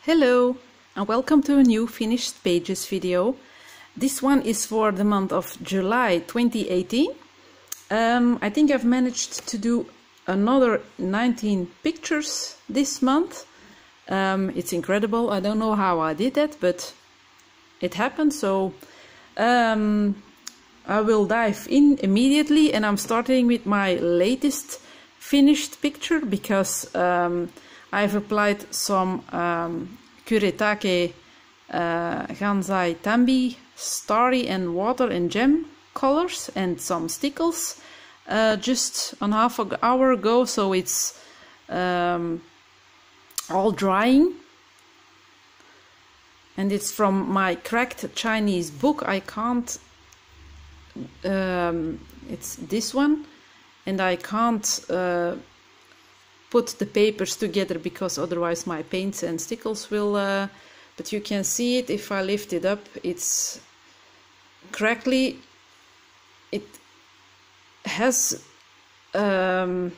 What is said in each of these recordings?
Hello and welcome to a new Finished Pages video. This one is for the month of July 2018. I think I've managed to do another 19 pictures this month. It's incredible. I don't know how I did that, but it happened. So I will dive in immediately, and I'm starting with my latest finished picture because I've applied some Kuretake Gansai Tambi starry and water and gem colors and some stickles just an half an hour ago, so it's all drying, and it's from my cracked Chinese book. I can't it's this one, and I can't put the papers together because otherwise my paints and stickles will but you can see it if I lift it up. It's crackly. It has become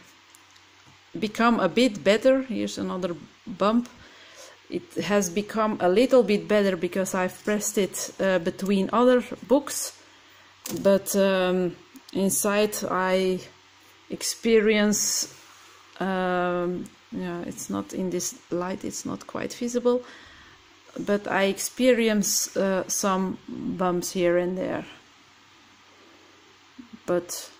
a bit better. Here's another bump. It has become a little bit better because I've pressed it between other books, but inside I experience yeah, it's not in this light, it's not quite visible, but I experience some bumps here and there. But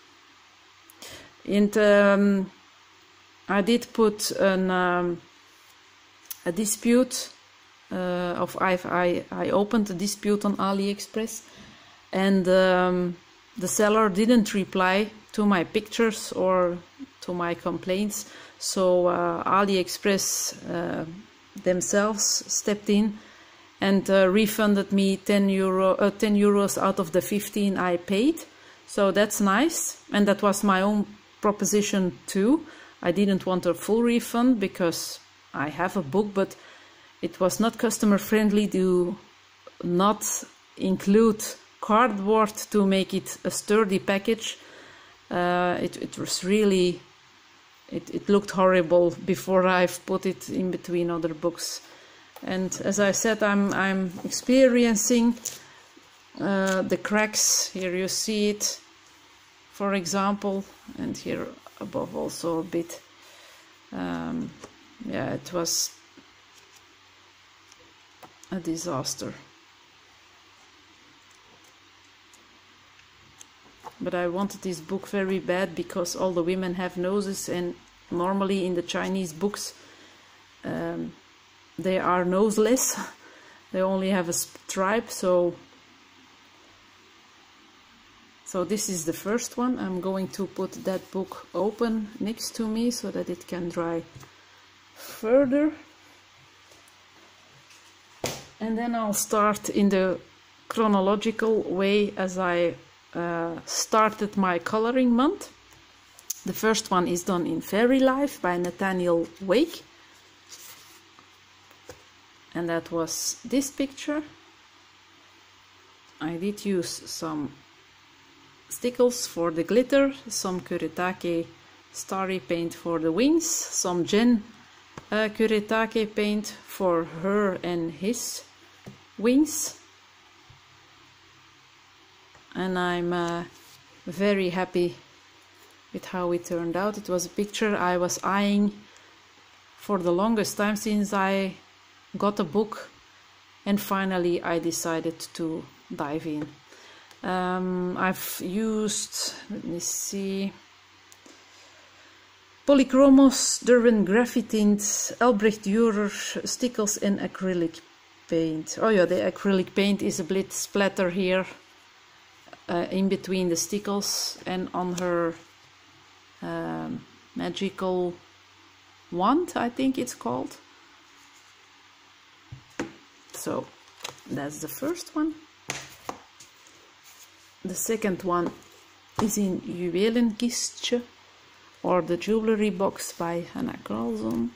I did put a dispute of I opened a dispute on AliExpress, and the seller didn't reply to my pictures or to my complaints, so AliExpress themselves stepped in and refunded me 10 euros out of the 15 I paid. So that's nice, and that was my own proposition too. I didn't want a full refund because I have a book, but it was not customer friendly to not include cardboard to make it a sturdy package. It was really, it looked horrible before I've put it in between other books. And as I said, I'm experiencing the cracks. Here you see it, for example, and here above also a bit. Yeah, it was a disaster. But I wanted this book very bad because all the women have noses, and normally in the Chinese books they are noseless. They only have a stripe, so this is the first one. I'm going to put that book open next to me so that it can dry further, and then I'll start in the chronological way as I started my coloring month. The first one is done in Fairy Life by Nathaniel Wake, and that was this picture. I did use some stickles for the glitter, some Kuretake starry paint for the wings, some Gen Kuretake paint for her and his wings, and I'm very happy with how it turned out. It was a picture I was eyeing for the longest time since I got a book, and finally I decided to dive in. I've used, let me see, Polychromos, Derwent Graphitint, Albrecht Dürer stickles and acrylic paint. Oh yeah, the acrylic paint is a bit splatter here in between the stickles and on her magical wand, I think it's called. So that's the first one. The second one is in Juwelenkistje, or the jewelry box by Hannah Carlson,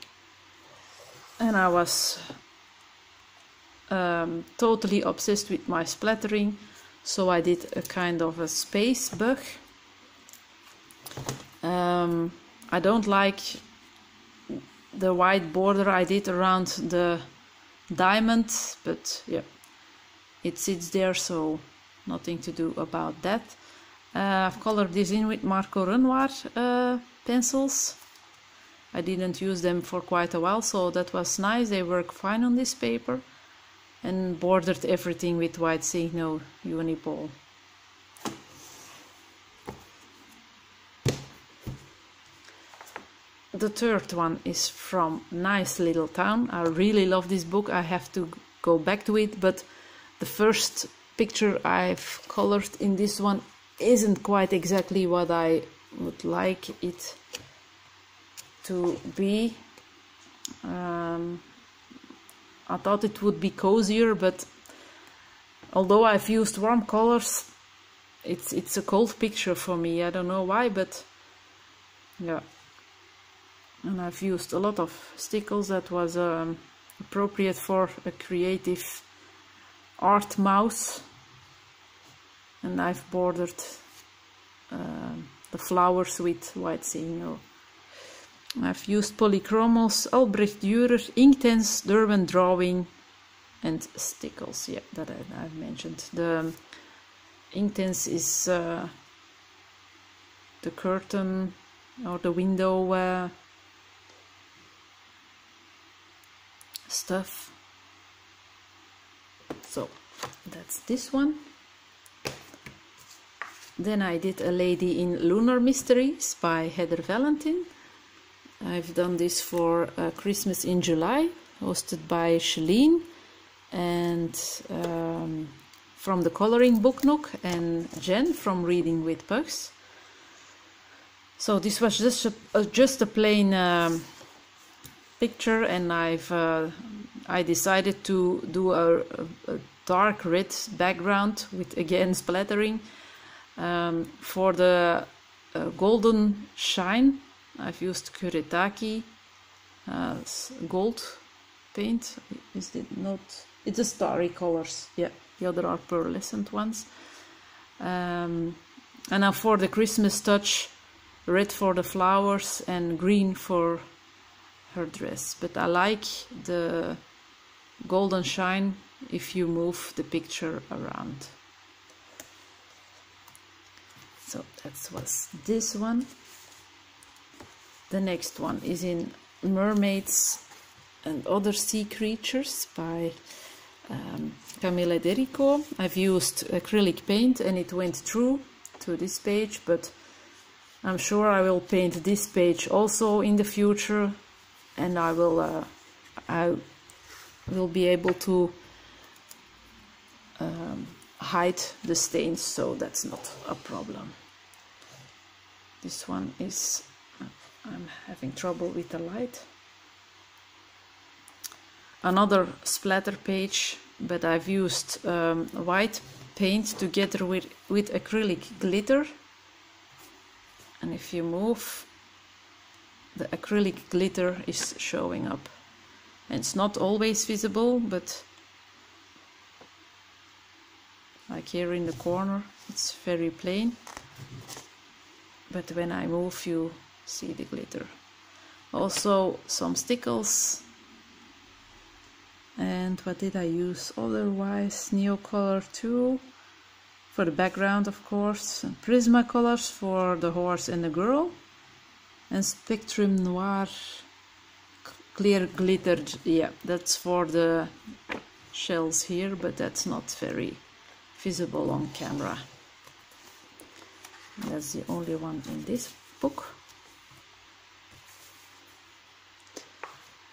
and I was totally obsessed with my splattering, so I did a kind of a space bug. I don't like the white border I did around the diamond, but yeah, it sits there, so nothing to do about that. I've colored this in with Marco Renoir pencils. I didn't use them for quite a while, so that was nice. They work fine on this paper. And bordered everything with white Signo Uniball. The third one is from Nice Little Town. I really love this book. I have to go back to it, but the first picture I've colored in this one isn't quite exactly what I would like it to be. I thought it would be cozier, but although I've used warm colors, it's a cold picture for me. I don't know why, but yeah. And I've used a lot of stickles that was appropriate for a creative art mouse. And I've bordered the flowers with white Signo. I've used Polychromos, Albrecht Dürer, Inktense, Derwent Drawing, and stickles. Yeah, that I've mentioned. The Inktense is the curtain or the window stuff. So that's this one. Then I did A Lady in Lunar Mysteries by Heather Valentin. I've done this for Christmas in July, hosted by Shalene, and from the Coloring Book Nook, and Jen from Reading with Pugs. So this was just a plain picture, and I decided to do a dark red background with again splattering. For the golden shine, I've used Kuretake gold paint. Is it not? It's a starry colors. Yeah, the other are pearlescent ones. And now for the Christmas touch, red for the flowers and green for her dress. But I like the golden shine if you move the picture around. So that was this one. The next one is in Mermaids and Other Sea Creatures by Camille Derico. I've used acrylic paint and it went through to this page, but I'm sure I will paint this page also in the future, and I will be able to hide the stains, so that's not a problem. This one is, I'm having trouble with the light. Another splatter page, but I've used white paint together with acrylic glitter. And if you move, the acrylic glitter is showing up. And it's not always visible, but like here in the corner, it's very plain. But when I move, you see the glitter. Also some stickles. And what did I use otherwise? Neocolor 2 for the background, of course. And Prismacolors for the horse and the girl. And Spectrum Noir clear glitter. Yeah, that's for the shells here, but that's not very visible on camera. That's the only one in this book.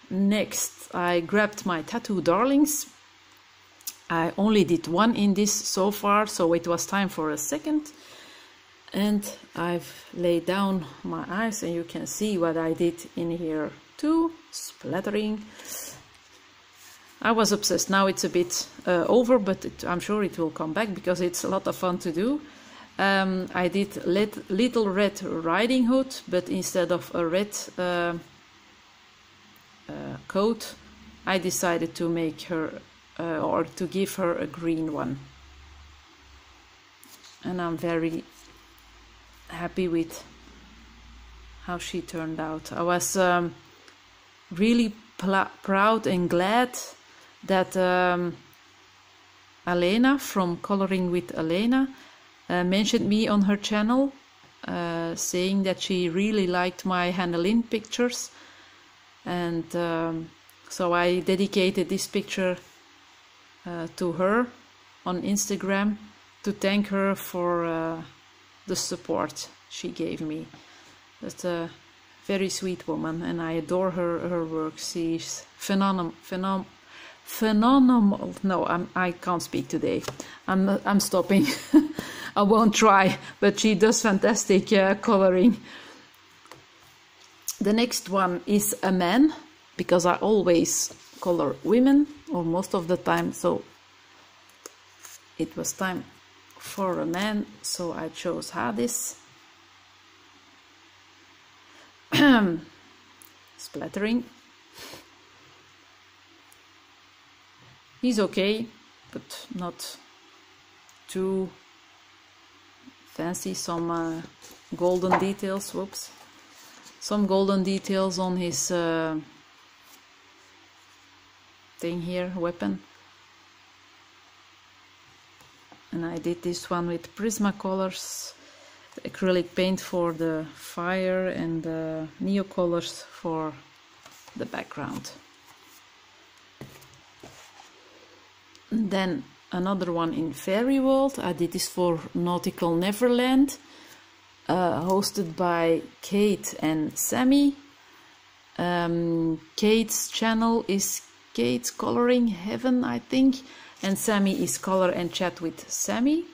Next, I grabbed my Tattoo Darlings. I only did one in this so far, so it was time for a second. And I've laid down my eyes, and you can see what I did in here too. Splattering. I was obsessed. Now it's a bit over, but I'm sure it will come back because it's a lot of fun to do. I did Little Red Riding Hood, but instead of a red coat, I decided to make her or to give her a green one. And I'm very happy with how she turned out. I was really proud and glad that Alena from Coloring with Alena mentioned me on her channel, saying that she really liked my Hannah Lynn pictures, and so I dedicated this picture to her on Instagram to thank her for the support she gave me. That's a very sweet woman, and I adore her work. She's phenomenal. No, I can't speak today. I'm stopping. I won't try, but she does fantastic coloring. The next one is a man, because I always color women, or most of the time, so it was time for a man, so I chose Hades. Splattering. He's okay, but not too fancy. Some golden details, whoops. Some golden details on his thing here, weapon. And I did this one with Prismacolors, the acrylic paint for the fire, and the Neocolors for the background. And then another one in Fairy World. I did this for Nautical Neverland, hosted by Kate and Sammy. Kate's channel is Kate's Coloring Heaven, I think, and Sammy is Color and Chat with Sammy.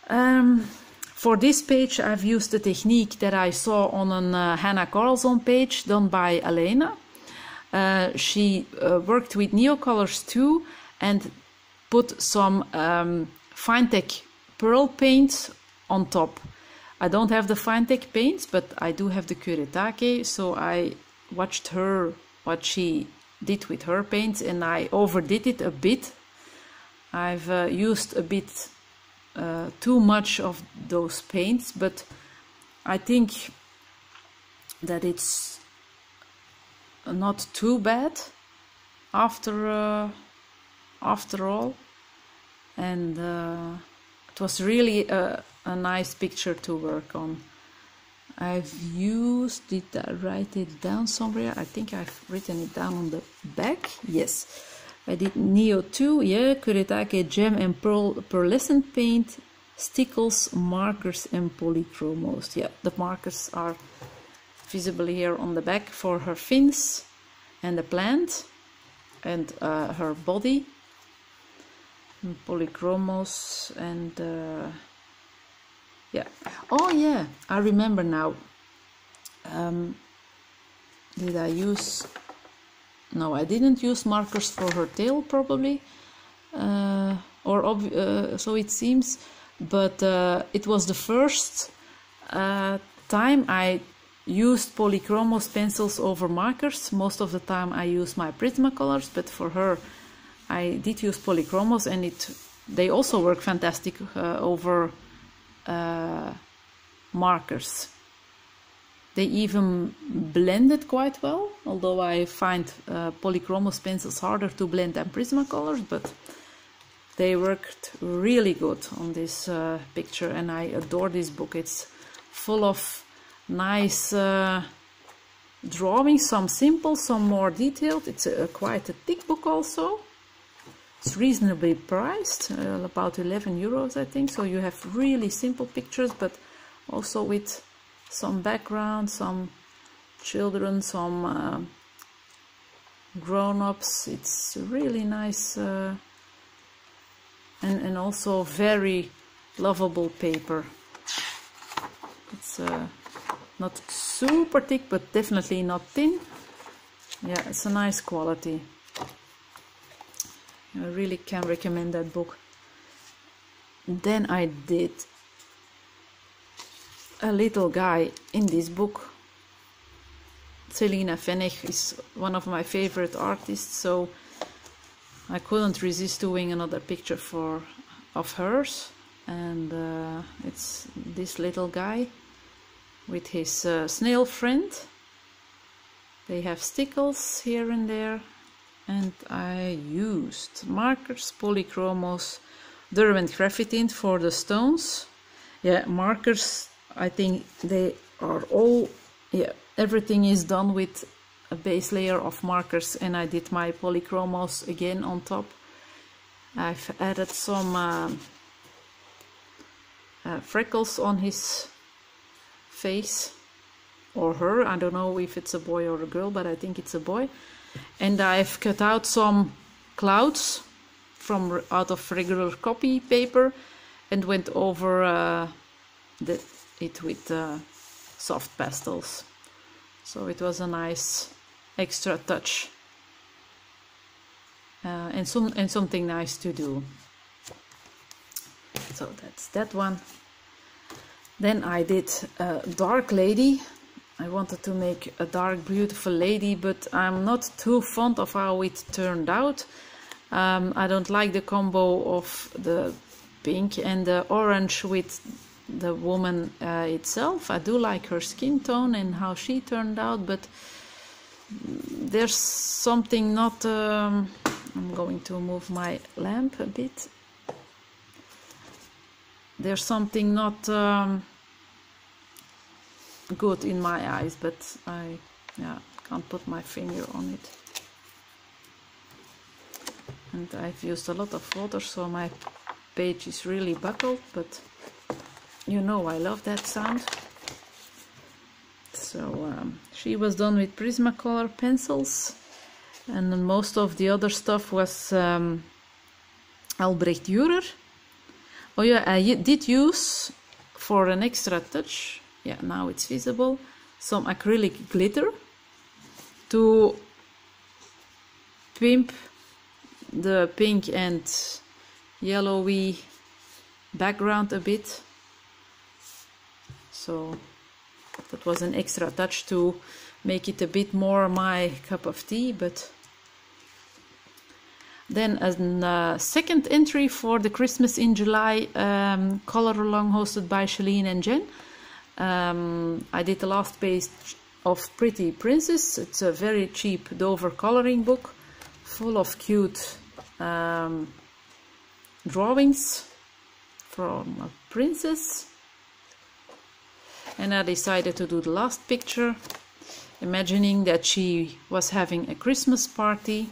For this page I've used the technique that I saw on a Hannah Carlson page done by Alena. She worked with Neocolors too and put some Finetec pearl paint on top. I don't have the Finetec paints, but I do have the Kuretake, so I watched her, what she did with her paints, and I overdid it a bit. I've used a bit too much of those paints, but I think that it's not too bad after all, and it was really a nice picture to work on. I've used, did I write it down somewhere? I think I've written it down on the back. Yes, I did Neo 2, yeah, Kuretake Gem and Pearlescent paint, stickles, markers and polychromos. Yeah, the markers are visible here on the back for her fins and the plant and her body. And polychromos and yeah. Oh yeah, I remember now. Did I use... No, I didn't use markers for her tail, probably. So it seems. But it was the first time I used polychromos pencils over markers. Most of the time I use my Prismacolors, but for her I did use polychromos, and they also work fantastic over markers. They even blended quite well, although I find polychromos pencils harder to blend than Prismacolors, but they worked really good on this picture, and I adore this book. It's full of nice drawings, some simple, some more detailed. It's quite a thick book also. It's reasonably priced, about 11 euros I think, so you have really simple pictures, but also with some background, some children, some grown-ups. It's really nice and also very lovable paper. It's not super thick, but definitely not thin. Yeah, it's a nice quality. I really can recommend that book. Then I did a little guy in this book. Celina Fenech is one of my favorite artists, so I couldn't resist doing another picture of hers. And it's this little guy with his snail friend. They have stickles here and there, and I used markers, polychromos, Derwent Graphitint for the stones. Yeah, markers, I think they are all, yeah, everything is done with a base layer of markers, and I did my polychromos again on top. I've added some freckles on his face, or her, I don't know if it's a boy or a girl, but I think it's a boy. And I've cut out some clouds from out of regular copy paper and went over it with soft pastels. So it was a nice extra touch and something nice to do. So that's that one. Then I did a dark lady. I wanted to make a dark beautiful lady, but I'm not too fond of how it turned out. I don't like the combo of the pink and the orange with the woman itself. I do like her skin tone and how she turned out, but there's something not... I'm going to move my lamp a bit. There's something not good in my eyes, but I can't put my finger on it. And I've used a lot of water, so my page is really buckled, but you know I love that sound. So she was done with Prismacolor pencils, and then most of the other stuff was Albrecht Dürer. Oh yeah, I did use, for an extra touch, yeah, now it's visible, some acrylic glitter to pimp the pink and yellowy background a bit. So that was an extra touch to make it a bit more my cup of tea. But then a second entry for the Christmas in July color along hosted by Shalene and Jen. I did the last page of Pretty Princess. It's a very cheap Dover coloring book full of cute drawings from a princess. And I decided to do the last picture, imagining that she was having a Christmas party.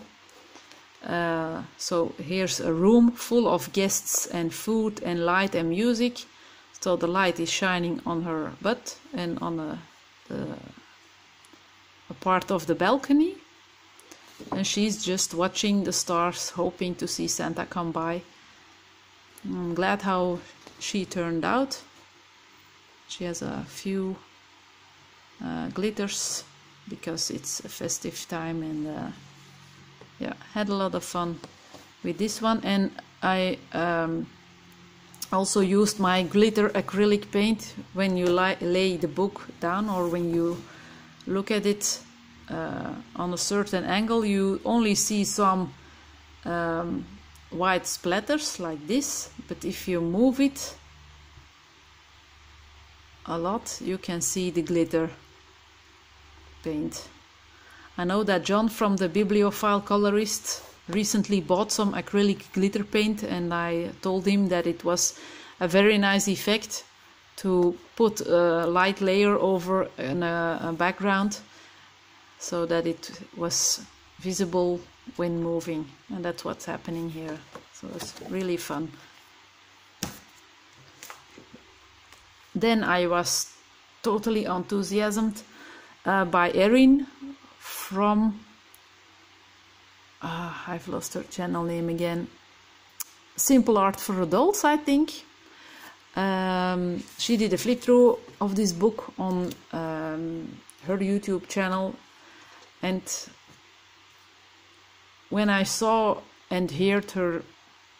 So here's a room full of guests and food and light and music. So the light is shining on her butt and on a part of the balcony. And she's just watching the stars, hoping to see Santa come by. I'm glad how she turned out. She has a few glitters because it's a festive time, and yeah, had a lot of fun with this one. And I also used my glitter acrylic paint. When you lay the book down, or when you look at it on a certain angle, you only see some white splatters like this, but if you move it a lot, you can see the glitter paint. I know that John from the Bibliophile Colorist recently bought some acrylic glitter paint, and I told him that it was a very nice effect to put a light layer over a background so that it was visible when moving, and that's what's happening here. So it's really fun. Then I was totally enthusiasmed by Erin from I've lost her channel name again. Simple Art for Adults, I think. She did a flip through of this book on her YouTube channel, and when I saw and heard her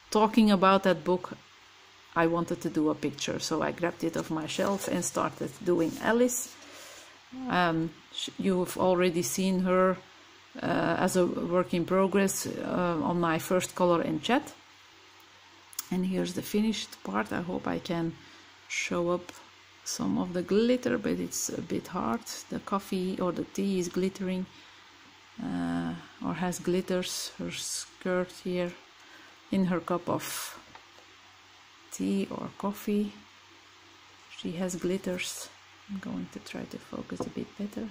talking about that book, I wanted to do a picture, so I grabbed it off my shelf and started doing Alice. You've already seen her as a work in progress on my first color and chat. And here's the finished part. I hope I can show up some of the glitter, but it's a bit hard. The coffee or the tea is glittering. or has glitters. Her skirt here in her cup of tea or coffee, she has glitters. I'm going to try to focus a bit better.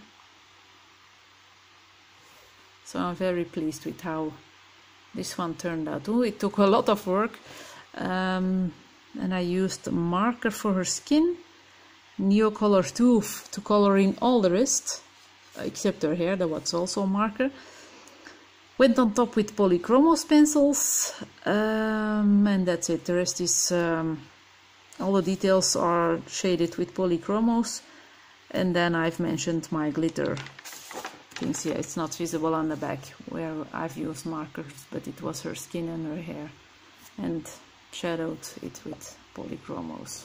So I'm very pleased with how this one turned out. Oh, it took a lot of work, and I used a marker for her skin, Neocolor 2 to color in all the rest, except her hair, that was also a marker. Went on top with Polychromos pencils, and that's it. The rest is, all the details are shaded with Polychromos, and then I've mentioned my glitter things here. It's not visible on the back where I've used markers, but it was her skin and her hair, and shadowed it with Polychromos.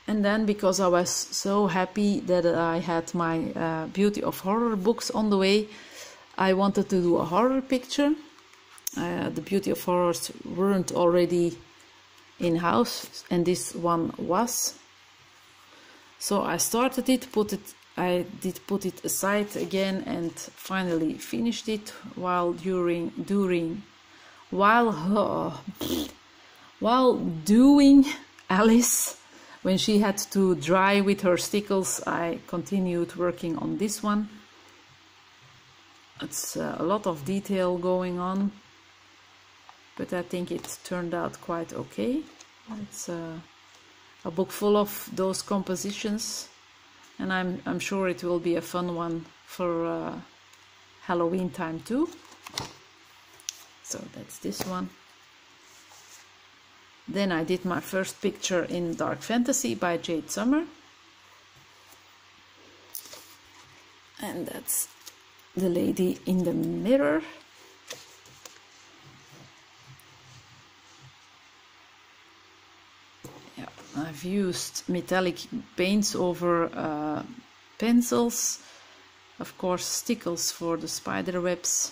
And then, because I was so happy that I had my Beauty of Horror books on the way, I wanted to do a horror picture. The Beauty of Horrors weren't already in-house, and this one was. So I started it, I did put it aside again, and finally finished it while doing Alice. When she had to dry with her stickles, I continued working on this one. It's a lot of detail going on, but I think it turned out quite okay. It's a book full of those compositions, and I'm sure it will be a fun one for Halloween time too. So that's this one. Then I did my first picture in Dark Fantasy by Jade Summer. And that's the lady in the mirror. Yeah, I've used metallic paints over pencils. Of course, stickles for the spider webs.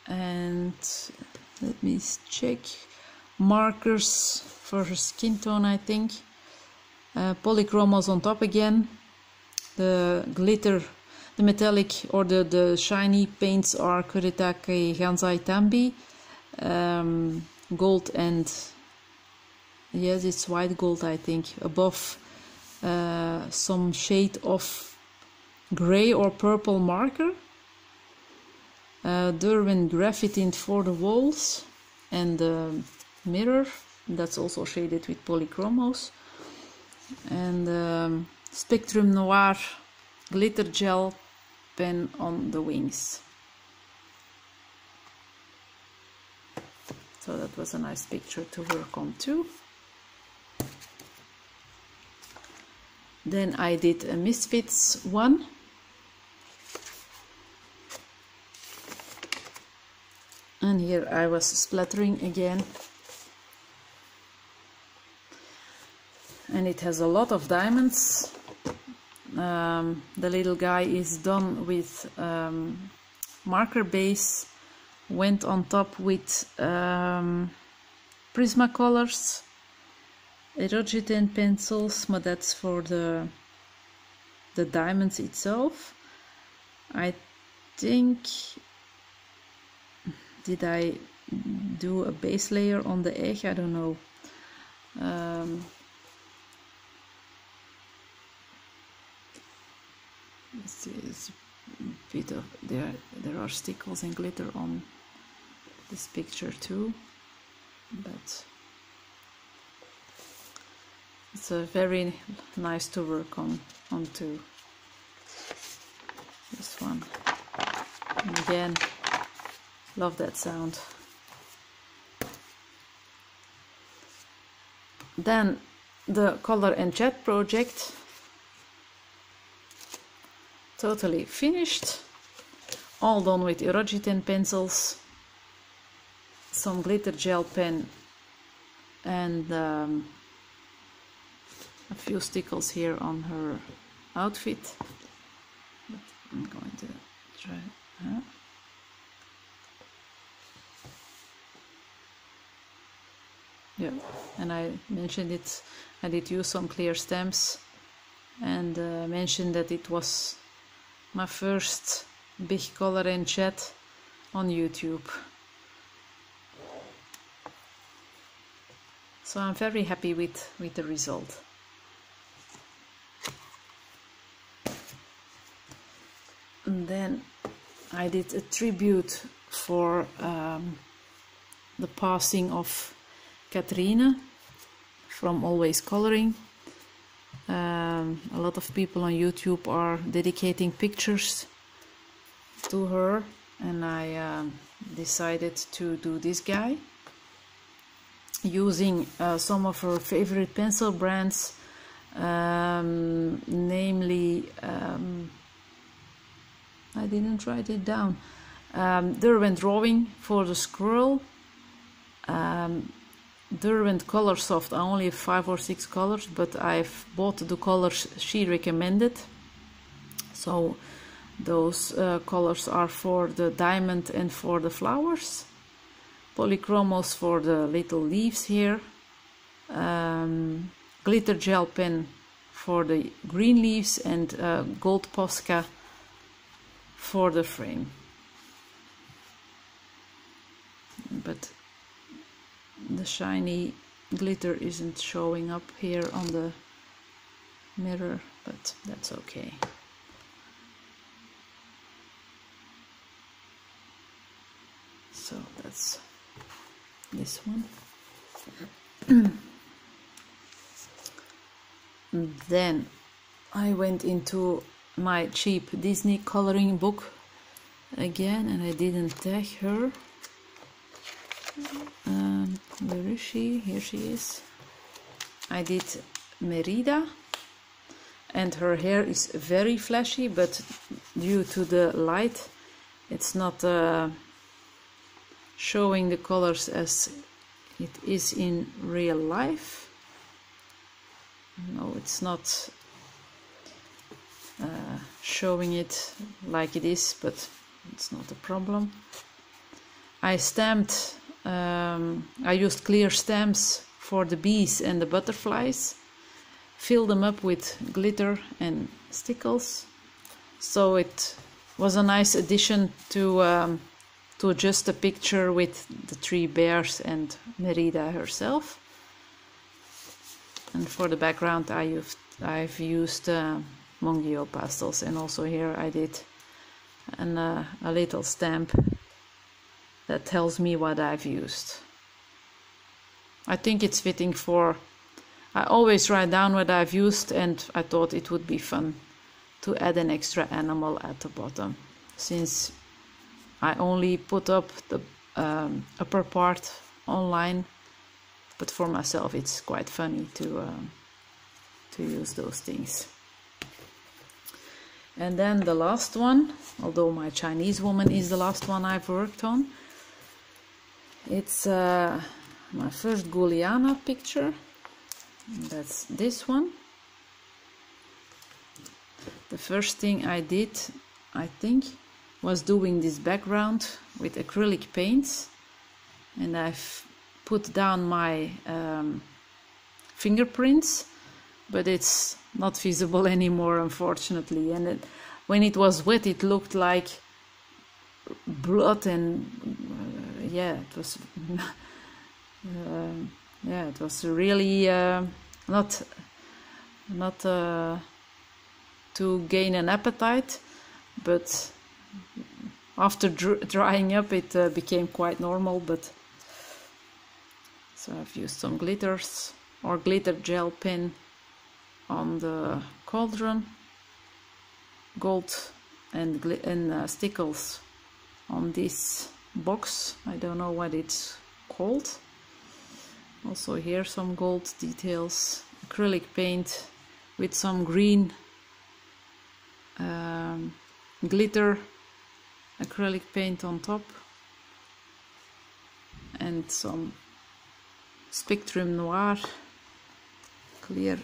And let me check. Markers for her skin tone, I think. Polychromos on top again. The glitter, the metallic or the shiny paints are Kuretake Gansai Tambi. Gold and, yes, it's white gold, I think. Above some shade of gray or purple marker. Derwent Graphitint for the walls and the mirror, that's also shaded with Polychromos, and Spectrum Noir glitter gel pen on the wings. So that was a nice picture to work on too. Then I did a Misfits one. And here I was splattering again. And it has a lot of diamonds. The little guy is done with marker base. Went on top with Prismacolors, Erogetan pencils, but that's for the diamonds itself. I think, did I do a base layer on the egg? I don't know. It's a bit of there are stickles and glitter on this picture too, but it's a very nice to work on too. This one, and again, love that sound. Then the Color and Chat project, totally finished, all done with Erogetan pencils, some glitter gel pen, and a few stickles here on her outfit. But I'm going to try. Yeah, and I mentioned it, I did use some clear stamps and mention that it was my first big color and chat on YouTube. So I'm very happy with the result. And then I did a tribute for the passing of Katrine from Always Coloring. A lot of people on YouTube are dedicating pictures to her, and I decided to do this guy using some of her favorite pencil brands, namely I didn't write it down. Derwent Drawing for the squirrel, Derwent Colorsoft. I only have 5 or 6 colors, but I've bought the colors she recommended. So those colors are for the diamond and for the flowers. Polychromos for the little leaves here. Glitter gel pen for the green leaves, and gold Posca for the frame. But the shiny glitter isn't showing up here on the mirror, but that's okay. So that's this one. Then I went into my cheap Disney coloring book again, and I didn't tag her. Where is she? Here she is. I did Merida, and her hair is very flashy, but due to the light it's not showing the colors as it is in real life. No, it's not showing it like it is, but it's not a problem. I stamped, I used clear stamps for the bees and the butterflies, filled them up with glitter and stickles, so it was a nice addition to just a picture with the 3 bears and Merida herself. And for the background I've used Mongyo pastels, and also here I did a little stamp that tells me what I've used. I think it's fitting for, I always write down what I've used, and I thought it would be fun to add an extra animal at the bottom, since I only put up the upper part online, but for myself it's quite funny to use those things. And then the last one, although my Chinese woman is the last one I've worked on, it's my first Guliana picture. That's this one. The first thing I did, I think, was doing this background with acrylic paints, and I've put down my fingerprints, but it's not visible anymore, unfortunately. And when it was wet it looked like blood, and yeah, it was yeah, it was really not to gain an appetite, but after drying up it became quite normal. But so I've used some glitters or glitter gel pen on the cauldron, gold and stickles on this box. I don't know what it's called. Also here some gold details, acrylic paint with some green glitter acrylic paint on top, and some Spectrum Noir clear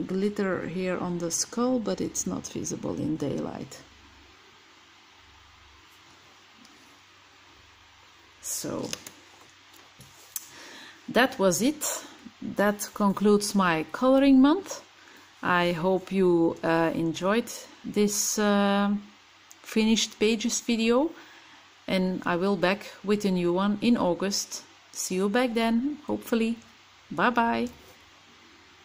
glitter here on the skull, but it's not visible in daylight. So that was it. That concludes my coloring month. I hope you enjoyed this finished pages video, and I will back with a new one in August. See you back then, hopefully. Bye bye.